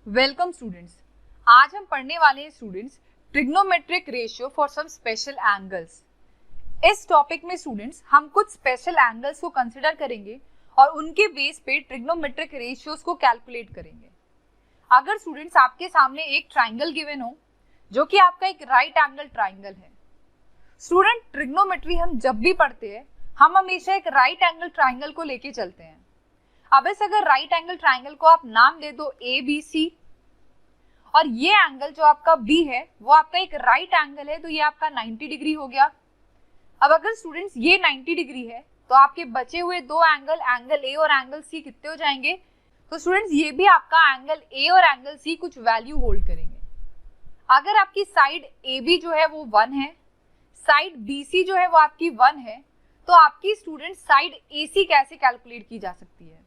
Welcome students. आज हम पढ़ने वाले हैं students trigonometric ratio for some special angles. इस टॉपिक में स्टूडेंट्स हम कुछ स्पेशल एंगल्स को कंसिडर करेंगे और उनके बेस पे ट्रिग्नोमेट्रिक रेशियोज को कैलकुलेट करेंगे। अगर स्टूडेंट्स आपके सामने एक ट्राइंगल गिवन हो जो कि आपका एक राइट एंगल ट्राइंगल है। स्टूडेंट ट्रिग्नोमेट्री हम जब भी पढ़ते हैं हम हमेशा एक राइट एंगल ट्राइंगल को लेके चलते हैं। अब इस अगर राइट एंगल ट्राइंगल को आप नाम दे दो ए बी सी और ये एंगल जो आपका बी है वो आपका एक राइट एंगल है, तो ये आपका 90 डिग्री हो गया। अब अगर स्टूडेंट्स ये 90 डिग्री है तो आपके बचे हुए दो एंगल, एंगल ए और एंगल सी कितने हो जाएंगे? तो स्टूडेंट्स ये भी आपका एंगल ए और एंगल सी कुछ वैल्यू होल्ड करेंगे। अगर आपकी साइड ए बी जो है वो 1 है, साइड बी सी जो है वो आपकी 1 है, तो आपकी स्टूडेंट साइड ए सी कैसे कैलकुलेट की जा सकती है?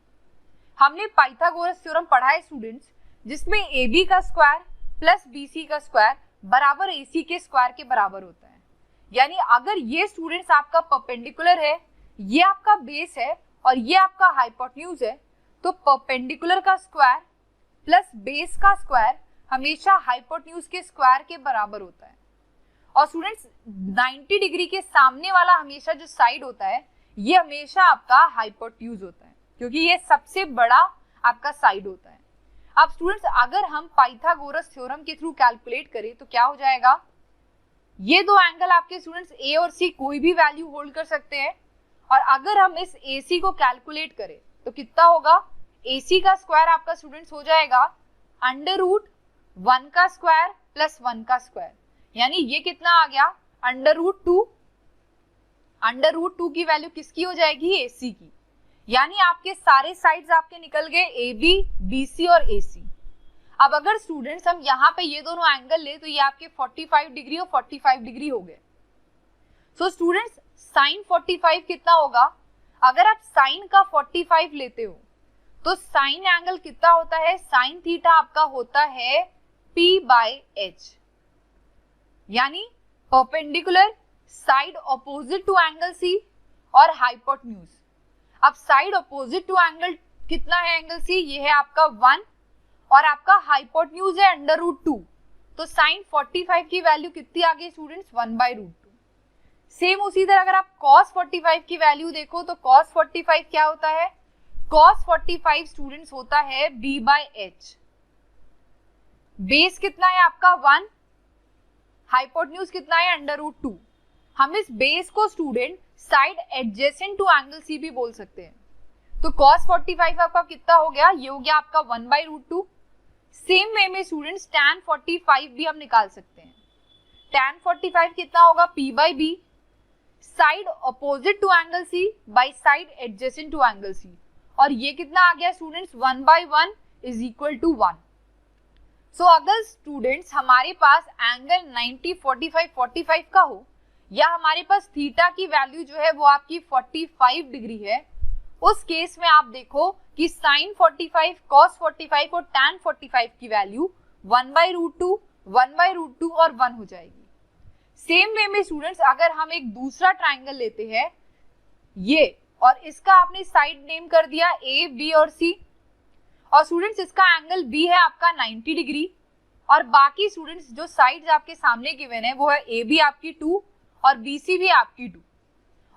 हमने पाइथागोरस थ्योरम पढ़ा है स्टूडेंट्स, जिसमें ए बी का स्क्वायर प्लस बी सी का स्क्वायर बराबर ए सी के स्क्वायर के बराबर होता है। यानी अगर ये स्टूडेंट्स आपका परपेंडिकुलर है, ये आपका बेस है और ये आपका हाइपोटेन्यूज है, तो परपेंडिकुलर का स्क्वायर प्लस बेस का स्क्वायर हमेशा हाइपोटेन्यूज के स्क्वायर के बराबर होता है। और स्टूडेंट्स 90 डिग्री के सामने वाला हमेशा जो साइड होता है ये हमेशा आपका हाइपोटेन्यूज होता है, क्योंकि ये सबसे बड़ा आपका साइड होता है। अब स्टूडेंट्स अगर हम पाइथागोरस थ्योरम के थ्रू कैलकुलेट करें तो क्या हो जाएगा? ये दो एंगल आपके स्टूडेंट्स ए और सी कोई भी वैल्यू होल्ड कर सकते हैं, और अगर हम इस ए सी को कैलकुलेट करें तो कितना होगा? ए सी का स्क्वायर आपका स्टूडेंट्स हो जाएगा √1 का स्क्वायर प्लस 1 का स्क्वायर, यानी ये कितना आ गया? √2। √2 की वैल्यू किसकी हो जाएगी? ए सी की। यानी आपके सारे साइड्स आपके निकल गए ए बी, बी सी और ए सी। अब अगर स्टूडेंट्स हम यहाँ पे ये दोनों एंगल ले तो ये आपके 45 डिग्री और 45 डिग्री हो गए। सो स्टूडेंट्स साइन 45 कितना होगा? अगर आप साइन का 45 लेते हो तो साइन एंगल कितना होता है? साइन थीटा आपका होता है P/H, यानी perpendicular, side opposite to angle C और हाइपोटेन्यूज। अब साइड ऑपोजिट टू एंगल कितना है? एंगल सी ये है आपका 1 और आपका हाइपोटेन्यूज है √2, तो साइन 45 की वैल्यू कितनी आ गई स्टूडेंट्स? 1/√2। सेम उसी तरह अगर आप cos 45 की वैल्यू देखो तो cos 45 क्या होता है? cos 45 स्टूडेंट्स होता है B/H। बेस कितना है आपका? 1, हाइपोटेन्यूज कितना है? √2। हम इस बेस को student side adjacent to angle C भी बोल सकते हैं। तो cos 45 आपका कितना हो गया? ये हो गया आपका 1/√2। सेम वे में स्टूडेंट्स tan 45 भी हम निकाल सकते हैं। tan 45 कितना होगा? P/B, side opposite to angle C by side adjacent to angle C, और ये कितना आ गया students? 1/1 is equal to 1। So अगर स्टूडेंट्स हमारे पास एंगल 90, 45, 45 का हो, या हमारे पास थीटा की वैल्यू जो है वो आपकी 45 डिग्री है, उस केस में आप देखो कि साइन 45, cos 45 और tan 45 की वैल्यू 1/√2, 1/√2 और 1 हो जाएगी। सेम वे में स्टूडेंट्स अगर हम एक दूसरा ट्राइंगल लेते हैं ये, और इसका आपने साइड नेम कर दिया ए, बी और सी, और स्टूडेंट्स इसका एंगल बी है आपका 90 डिग्री, और बाकी स्टूडेंट्स जो साइड्स आपके सामने गिवन है वो है ए बी आपकी 2 और बी सी भी आपकी 2,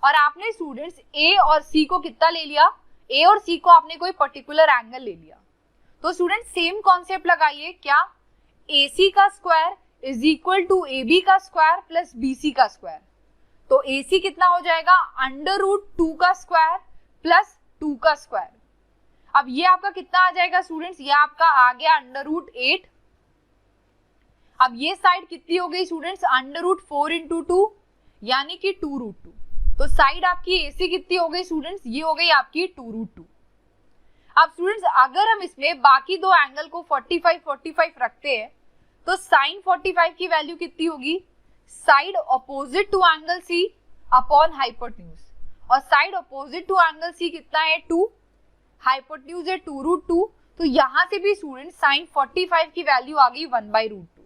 और आपने स्टूडेंट्स ए और सी को कितना ले लिया? ए और सी को आपने कोई पर्टिकुलर एंगल ले लिया। तो स्टूडेंट सेम कॉन्सेप्ट लगाइए, क्या? ए सी का square is equal to A B का स्क्वायर प्लस बी सी का स्क्वायर। तो ए सी कितना हो जाएगा? √2 का स्क्वायर प्लस 2 का स्क्वायर। अब ये आपका कितना आ जाएगा स्टूडेंट्स? ये आपका आ गया √8। अब ये साइड कितनी हो गई स्टूडेंट्स? √4 × 2 यानी कि 2√2। तो साइड आपकी AC कितनी हो गई स्टूडेंट्स? ये हो गई आपकी 2√2। अब स्टूडेंट्स अगर हम इसमें बाकी दो एंगल को 45, 45 रखते हैं तो साइन 45 की वैल्यू कितनी होगी? Side opposite to angle C upon hypotenuse, और side opposite to angle C कितना है? 2, हाइपोटेन्यूज है 2√2, तो यहां से भी स्टूडेंट साइन 45 की वैल्यू आ गई 1/√2।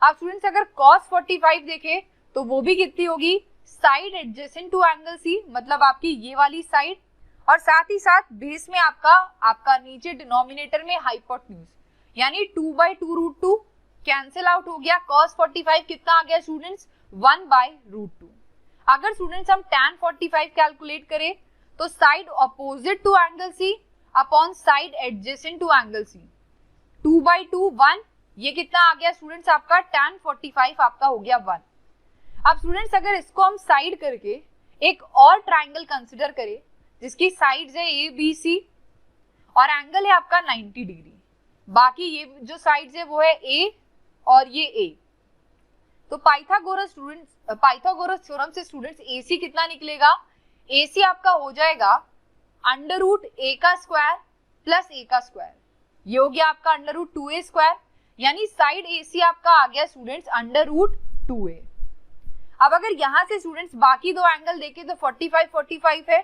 अब स्टूडेंट्स अगर cos 45 देखें तो वो भी कितनी होगी? Side adjacent to angle C, मतलब आपकी ये वाली साइड, और साथ ही साथ बेस में आपका नीचे डिनोमिनेटर में हाइपोटेन्यूज, यानी 2/2√2 कैंसिल आउट हो गया। cos 45 कितना आ गया स्टूडेंट्स 1/√2। अगर स्टूडेंट्स हम tan 45 कैलकुलेट करें तो side opposite to angle C upon side adjacent to angle C 2/2 1, ये कितना आ गया स्टूडेंट्स आपका tan 45 आपका हो गया 1। अब स्टूडेंट्स अगर इसको हम साइड करके एक और ट्राइंगल कंसिडर करें जिसकी साइड्स है ए बी सी और एंगल है आपका 90 डिग्री, बाकी ये जो साइड्स है वो है ए और ये ए, तो पाइथागोरस थ्योरम से स्टूडेंट्स AC कितना निकलेगा, AC आपका हो जाएगा √a का स्क्वायर प्लस a का स्क्वायर, ये हो गया आपका √2a स्क्वायर, यानी साइड AC आपका आ गया स्टूडेंट्स √2a। अब अगर यहां से स्टूडेंट्स बाकी दो एंगल देखें तो 45 है,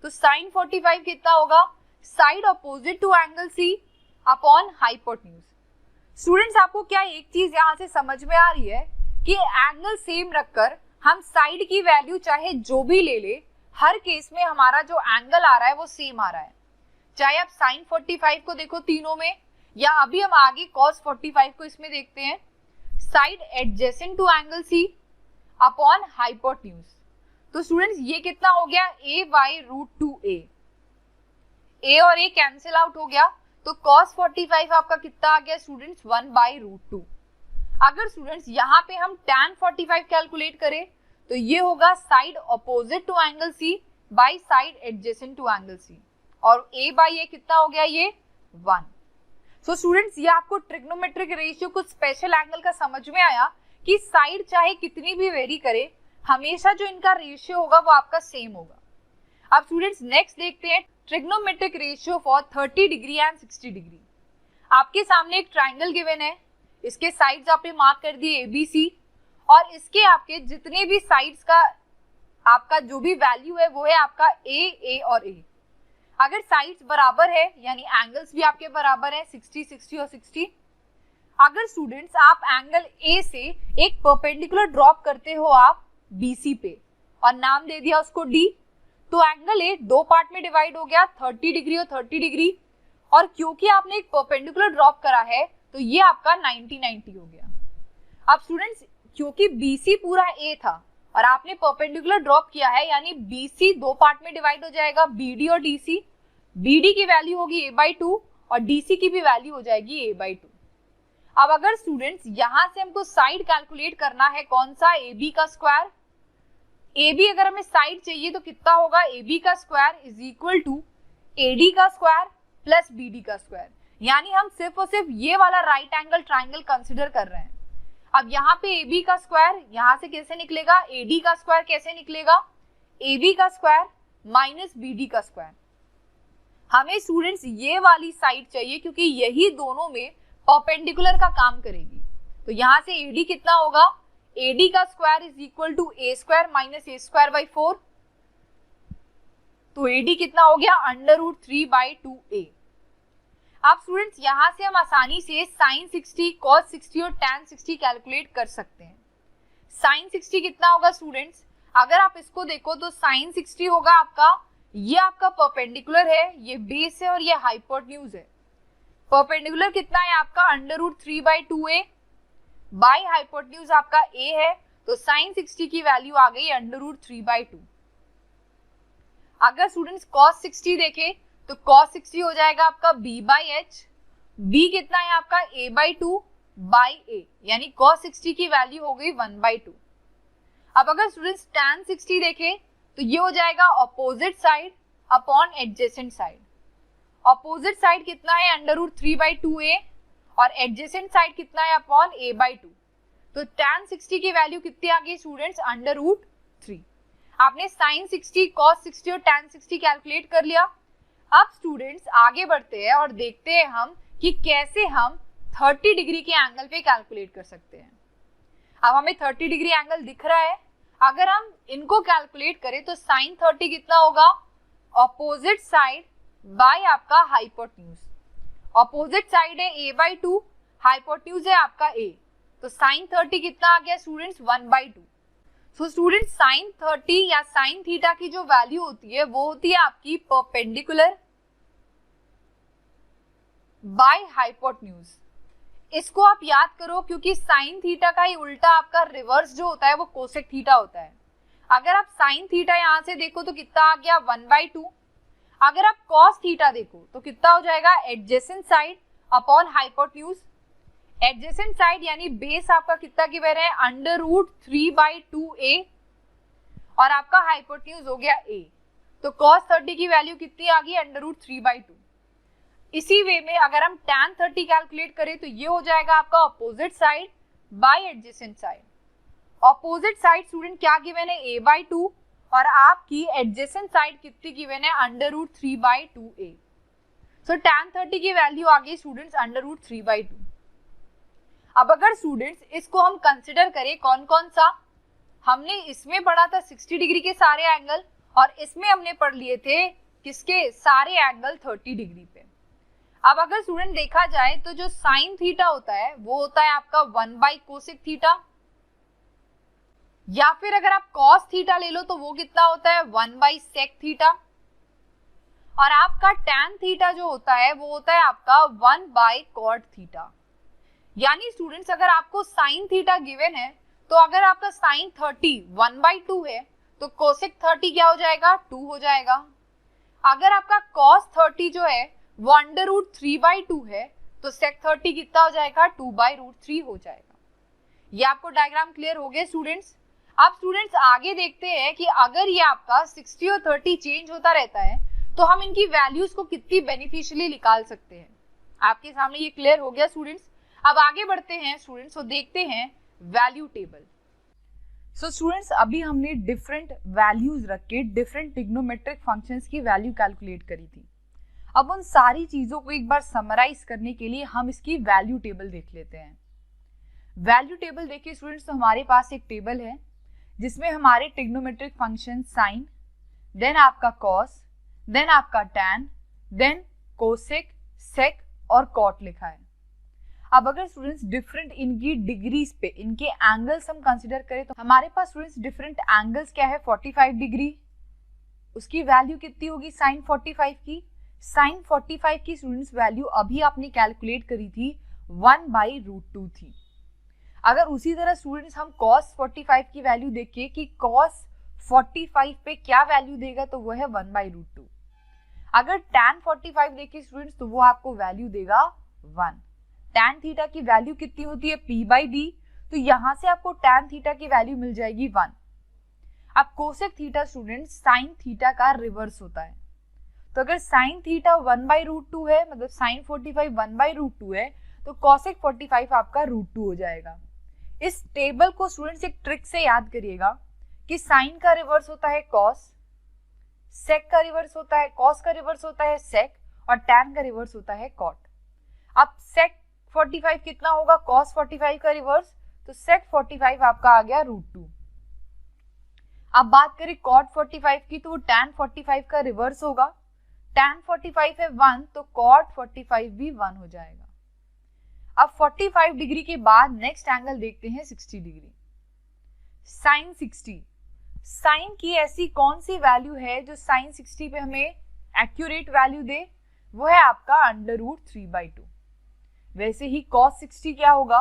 तो साइन 45 कितना होगा, side opposite to angle C upon hypotenuse. Students आपको क्या एक चीज यहां से समझ में आ रही है कि एंगल सेम रखकर हम साइड की वैल्यू चाहे जो भी ले ले, हर केस में हमारा जो एंगल आ रहा है वो सेम आ रहा है, चाहे आप साइन 45 को देखो तीनों में, या अभी हम आगे cos 45 को इसमें देखते हैं, side adjacent to angle C upon hypotenuse. तो स्टूडेंट्स ये कितना हो गया a/√2a, a और a कैंसिल आउट हो गया, तो cos 45 आपका कितना आ गया स्टूडेंट्स 1/√2। अगर स्टूडेंट्स यहाँ पे हम tan 45 कैलकुलेट करें तो ये होगा side opposite to angle C by side adjacent to angle C, और a/a कितना हो गया ये 1। सो स्टूडेंट्स ये आपको ट्रिग्नोमेट्रिक रेशियो कुछ स्पेशल एंगल का समझ में आया कि साइड चाहे कितनी भी वेरी करे, हमेशा जो इनका रेशियो होगा वो आपका सेम होगा। अब स्टूडेंट्स नेक्स्ट देखते हैं trigonometric ratio for 30 degree and 60 degree. आपके सामने एक ट्राइंगल गिवन है, इसके साइड्स आपने मार्क कर दिए ABC, और इसके आपके जितने भी साइड्स का आपका जो भी वैल्यू है वो है आपका A और A। अगर साइड्स बराबर है यानी एंगल्स भी आपके बराबर है 60 60 और 60। अगर स्टूडेंट्स आप एंगल A से एक परपेंडिकुलर ड्रॉप करते हो आप BC पे और नाम दे दिया उसको D, तो एंगल A दो पार्ट में डिवाइड हो गया 30 डिग्री और 30 डिग्री, और क्योंकि आपने एक परपेंडिकुलर ड्रॉप करा है तो ये आपका 90 हो गया। अब स्टूडेंट्स क्योंकि BC पूरा A था और आपने परपेंडिकुलर ड्रॉप किया है, यानी BC दो पार्ट में डिवाइड हो जाएगा BD और DC, BD की वैल्यू होगी a/2 और DC की भी वैल्यू हो जाएगी a/2। अब अगर स्टूडेंट्स यहां से हमको साइड कैलकुलेट करना है कौन सा, AB का स्क्वायर, AB अगर हमें साइड चाहिए तो कितना होगा, AB का square is equal to AD का स्क्वायर प्लस BD का स्क्वायर, यानी हम सिर्फ और सिर्फ ये वाला राइट एंगल ट्राइंगल कंसिडर कर रहे हैं। अब यहाँ पे AB का स्क्वायर यहाँ से कैसे निकलेगा, AD का स्क्वायर कैसे निकलेगा, AB का स्क्वायर माइनस BD का स्क्वायर। हमें स्टूडेंट्स ये वाली साइड चाहिए क्योंकि यही दोनों में परपेंडिकुलर का काम करेगी, तो यहाँ से AD कितना होगा, AD का square is equal to a square minus a²/4, तो AD कितना हो गया √3/2a। अब स्टूडेंट्स यहाँ से हम आसानी से sin 60, cos 60 और tan 60 कैलकुलेट कर सकते हैं। sin 60 कितना होगा स्टूडेंट्स, अगर आप इसको देखो तो sin 60 होगा आपका, ये आपका परपेंडिकुलर है, ये बेस है और ये हाइपोटेन्यूज है। परपेंडिकुलर कितना है आपका √3/2a बाई हाइपोटेन्यूज आपका a है, तो sin 60 की वैल्यू आ गई √3/2। अगर स्टूडेंट्स cos 60 देखें तो cos 60 हो जाएगा आपका b/h, b कितना है आपका a/2 बाई a, यानी cos 60 की वैल्यू हो गई 1/2। अब अगर स्टूडेंट्स tan 60 देखें तो ये हो जाएगा opposite side upon adjacent side. Opposite side कितना है √3/2a और एडजेसेंट साइड कितना है अपॉन a/2, तो tan 60 की वैल्यू कितनी आ गई स्टूडेंट्स √3। आपने sin 60, cos 60 और tan 60 कैलकुलेट कर लिया। अब स्टूडेंट्स आगे बढ़ते हैं और देखते हैं हम कि कैसे हम 30 डिग्री के एंगल पे कैलकुलेट कर सकते हैं। अब हमें 30 डिग्री एंगल दिख रहा है, अगर हम इनको कैलकुलेट करें तो sin 30 कितना होगा, अपोजिट साइड बाय आपका हाइपोटेन्यूज। अपोजिट साइड है a/2, हाइपोटेन्यूज है आपका a, तो sin 30 कितना आ गया स्टूडेंट्स 1/2। सो स्टूडेंट्स sin 30 या sin थीटा की जो वैल्यू होती है वो होती है आपकी परपेंडिकुलर बाय हाइपोटेन्यूज। इसको आप याद करो क्योंकि साइन थीटा का ही उल्टा आपका रिवर्स जो होता है वो कोसेक थीटा होता है। अगर आप साइन थीटा यहाँ से देखो तो कितना आ गया 1/2। अगर आप कॉस थीटा देखो तो कितना हो जाएगा adjacent side upon hypotenuse. Adjacent side यानी बेस आपका कितना गिवन है √3/2a और आपका हाइपोटेन्यूज हो गया a। तो cos 30 की वैल्यू कितनी आ गई √3/2। इसी वे में अगर हम tan 30 कैलकुलेट करें तो ये हो जाएगा आपका opposite side by adjacent side. Opposite side student क्या गिवन है a/2 और आपकी एडजेसेंट साइड कितनी गिवन है √3/2a। सो tan 30 की वैल्यू आ गई स्टूडेंट्स √3/2। अब अगर स्टूडेंट्स इसको हम कंसिडर करें कौन कौन सा, हमने इसमें पढ़ा था 60 डिग्री के सारे एंगल और इसमें हमने पढ़ लिए थे किसके सारे एंगल 30 डिग्री पे। अब अगर स्टूडेंट देखा जाए तो जो साइन थीटा होता है वो होता है आपका 1/कोसेक थीटा, या फिर अगर आप कॉस थीटा ले लो तो वो कितना होता है 1/सेक थीटा, और आपका tan थीटा जो होता है वो होता है आपका 1/कॉट थीटा। यानी स्टूडेंट्स अगर आपको साइन थीटा गिवन है तो अगर आपका साइन 30 1/2 है तो कोसेक 30 क्या हो जाएगा 2 हो जाएगा। अगर आपका कॉस 30 जो है वो √3/2 है तो सेक 30 कितना हो जाएगा 2/√3 हो जाएगा। ये आपको डायग्राम क्लियर हो गया स्टूडेंट्स। अब स्टूडेंट्स आगे देखते हैं कि अगर ये आपका 60 और 30 चेंज होता रहता है तो हम इनकी वैल्यूज को कितनी बेनिफिशियली निकाल सकते हैं। आपके सामने ये क्लियर हो गया स्टूडेंट्स। अब आगे बढ़ते हैं स्टूडेंट्स, तो देखते हैं वैल्यू टेबल। सो स्टूडेंट्स अभी हमने डिफरेंट वैल्यूज रख के डिफरेंट ट्रिग्नोमेट्रिक फंक्शंस की वैल्यू कैलकुलेट करी थी। अब उन सारी चीजों को एक बार समराइज करने के लिए हम इसकी वैल्यू टेबल देख लेते हैं। वैल्यू टेबल देखिए स्टूडेंट्स, तो हमारे पास एक टेबल है जिसमें हमारे ट्रिग्नोमेट्रिक फंक्शन साइन, देन आपका कॉस, देन आपका टैन, देन कोसेक, सेक और कॉट लिखा है। अब अगर स्टूडेंट्स डिफरेंट इनकी डिग्रीज पे इनके एंगल्स हम कंसीडर करें तो हमारे पास स्टूडेंट्स डिफरेंट एंगल्स क्या है 45 डिग्री, उसकी वैल्यू कितनी होगी साइन 45 की। साइन 45 की स्टूडेंट्स वैल्यू अभी आपने कैलकुलेट करी थी 1/√2 थी। अगर उसी तरह स्टूडेंट्स हम cos 45 की वैल्यू देखिए कि cos 45 पे क्या वैल्यू देगा तो वो है 1/√2। अगर tan 45 देखिए स्टूडेंट्स तो वो आपको वैल्यू देगा 1। tan थीटा की वैल्यू कितनी होती है p/d, तो यहां से आपको tan थीटा की वैल्यू मिल जाएगी 1। अब cosec theta students sine theta का रिवर्स होता है, तो अगर साइन थीटा 1/√2 है मतलब साइन 45 1/√2 है तो कोसेक 45 आपका √2 हो जाएगा। इस टेबल को स्टूडेंट्स एक ट्रिक से याद करिएगा कि साइन का रिवर्स होता है कॉस, सेक का रिवर्स होता है कॉस का रिवर्स होता है सेक और टैन का रिवर्स होता है कॉट। अब सेक 45 कितना होगा cos 45 का रिवर्स, तो sec 45 आपका आ गया √2। अब बात करें cot 45 की तो वो tan 45 का रिवर्स होगा, tan 45 है 1 तो cot 45 भी 1 हो जाएगा। अब 45 डिग्री के बाद नेक्स्ट एंगल देखते हैं 60 डिग्री। साइन 60, साइन की ऐसी कौन सी वैल्यू है जो साइन 60 पे हमें एक्यूरेट वैल्यू दे, वो है आपका √3/2। वैसे ही cos 60 क्या होगा,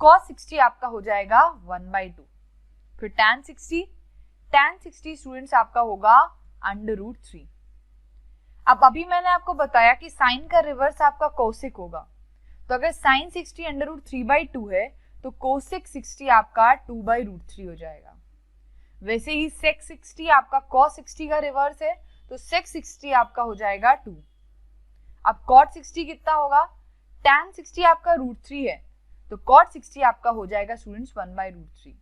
cos 60 आपका हो जाएगा 1/2। फिर tan 60 स्टूडेंट्स आपका होगा √3। अब अभी मैंने आपको बताया कि साइन का रिवर्स आपका कोसेक होगा, तो अगर साइन 60 √3/2 है तो कोसेक 60 आपका 2/√3 हो जाएगा। वैसे ही सेक 60 आपका cos 60 का रिवर्स है तो सेक 60 आपका हो जाएगा 2। अब cot 60 कितना होगा, tan 60 आपका √3 है तो cot 60 आपका हो जाएगा स्टूडेंट्स 1/√3।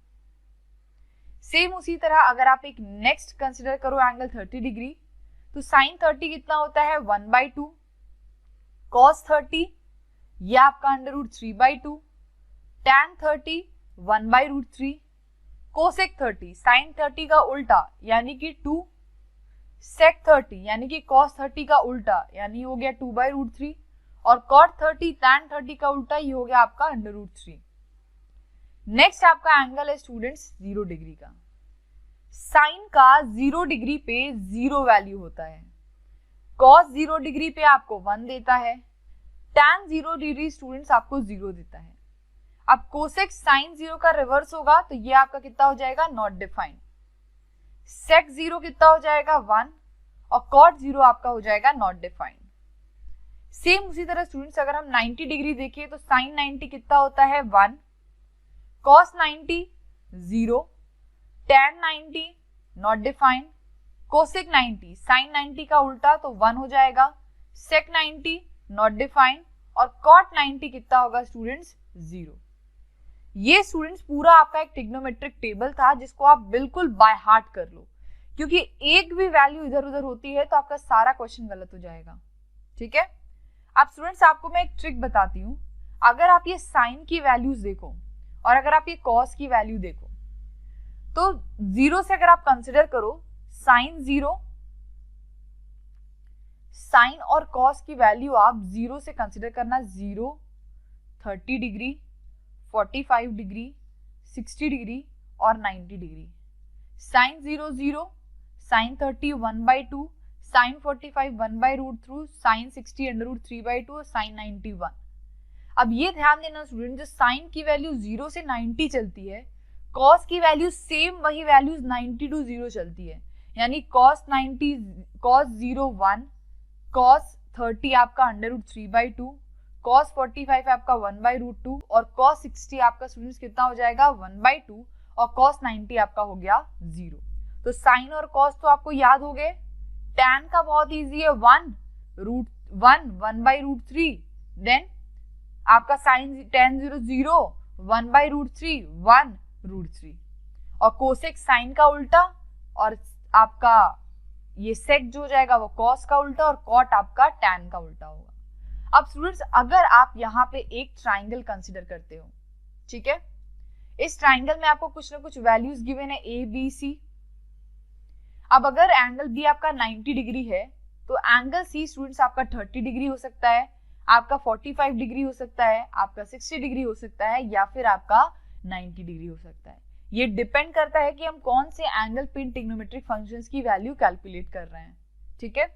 सेम उसी तरह अगर आप एक नेक्स्ट कंसिडर करो एंगल 30 डिग्री तो साइन 30 कितना होता है 1/2, cos 30 ये आपका √3/2, tan 30 1/√3, कोसेक 30 साइन 30 का उल्टा यानी कि 2, सेक 30 यानी कि cos 30 का उल्टा यानी हो गया 2/√3 और cot 30 tan 30 का उल्टा ये हो गया आपका √3। नेक्स्ट आपका एंगल है स्टूडेंट्स 0 डिग्री का। साइन का 0 डिग्री पे 0 वैल्यू होता है, cos 0 डिग्री पे आपको 1 देता है, tan 0 डिग्री स्टूडेंट्स आपको 0 देता है। अब कोसेक साइन 0 का रिवर्स होगा तो ये आपका कितना हो जाएगा, नॉट डिफाइंड। सेक 0 कितना हो जाएगा, 1, और कॉट 0 आपका हो जाएगा नॉट डिफाइंड। सेम उसी तरह स्टूडेंट्स अगर हम 90 डिग्री देखिए तो साइन 90 कितना होता है, 1, cos 90 0, tan 90 not defined, cosec 90 sine 90 का उल्टा तो 1 हो जाएगा, सेक 90 नॉट डिफाइंड, और कॉट 90 कितना होगा स्टूडेंट्स, 0। ये स्टूडेंट्स पूरा आपका एक ट्रिग्नोमेट्रिक टेबल था जिसको आप बिल्कुल बाय हार्ट कर लो, क्योंकि एक भी वैल्यू इधर उधर होती है तो आपका सारा क्वेश्चन गलत हो जाएगा। ठीक है, अब स्टूडेंट्स आपको मैं एक ट्रिक बताती हूँ। अगर आप ये साइन की वैल्यूज देखो और अगर आप ये कॉस की वैल्यू देखो तो 0 से अगर आप कंसिडर करो साइन 0, साइन और कॉस की वैल्यू आप 0 से कंसिडर करना, 0, 30 डिग्री, 45 डिग्री, 60 डिग्री और 90 degree. Sine 0 0, sine 30 1/2, sine 45 1/√3, sine 60 √3/2 और साइन 90 1। अब ये ध्यान देना स्टूडेंट, जो साइन की वैल्यू 0 से 90 चलती है, कॉस की वैल्यू सेम वही वैल्यूज 90 to 0 चलती है। यानी कॉस 90, कॉस 0 1, कॉस 30 आपका √3/2, कॉस 45 आपका 1/√2 और कॉस 60 आपका स्टूडेंट्स कितना हो जाएगा, 1/2, और कॉस 90 आपका हो गया 0। तो साइन और कॉस तो आपको याद हो गए। tan का बहुत इजी है, 1/√3, देन आपका साइन tan 0 0, 1/√3, 1√3, और कोसेक साइन का उल्टा, और आपका ये सेक जो हो जाएगा वो कॉस का उल्टा, और कॉट आपका tan का उल्टा होगा। अब स्टूडेंट्स अगर आप यहाँ पे एक ट्राइंगल कंसिडर करते हो, ठीक है, इस ट्राइंगल में आपको कुछ ना कुछ वैल्यूज गिवन है ए बी सी। अब अगर एंगल बी आपका 90 डिग्री है तो एंगल सी स्टूडेंट्स आपका 30 डिग्री हो सकता है, आपका 45 डिग्री हो सकता है, आपका 60 डिग्री हो सकता है, या फिर आपका 90 डिग्री हो सकता है। ये डिपेंड करता है कि हम कौन से एंगल पे ट्रिग्नोमेट्रिक फंक्शंस की वैल्यू कैलकुलेट कर रहे हैं। ठीक है,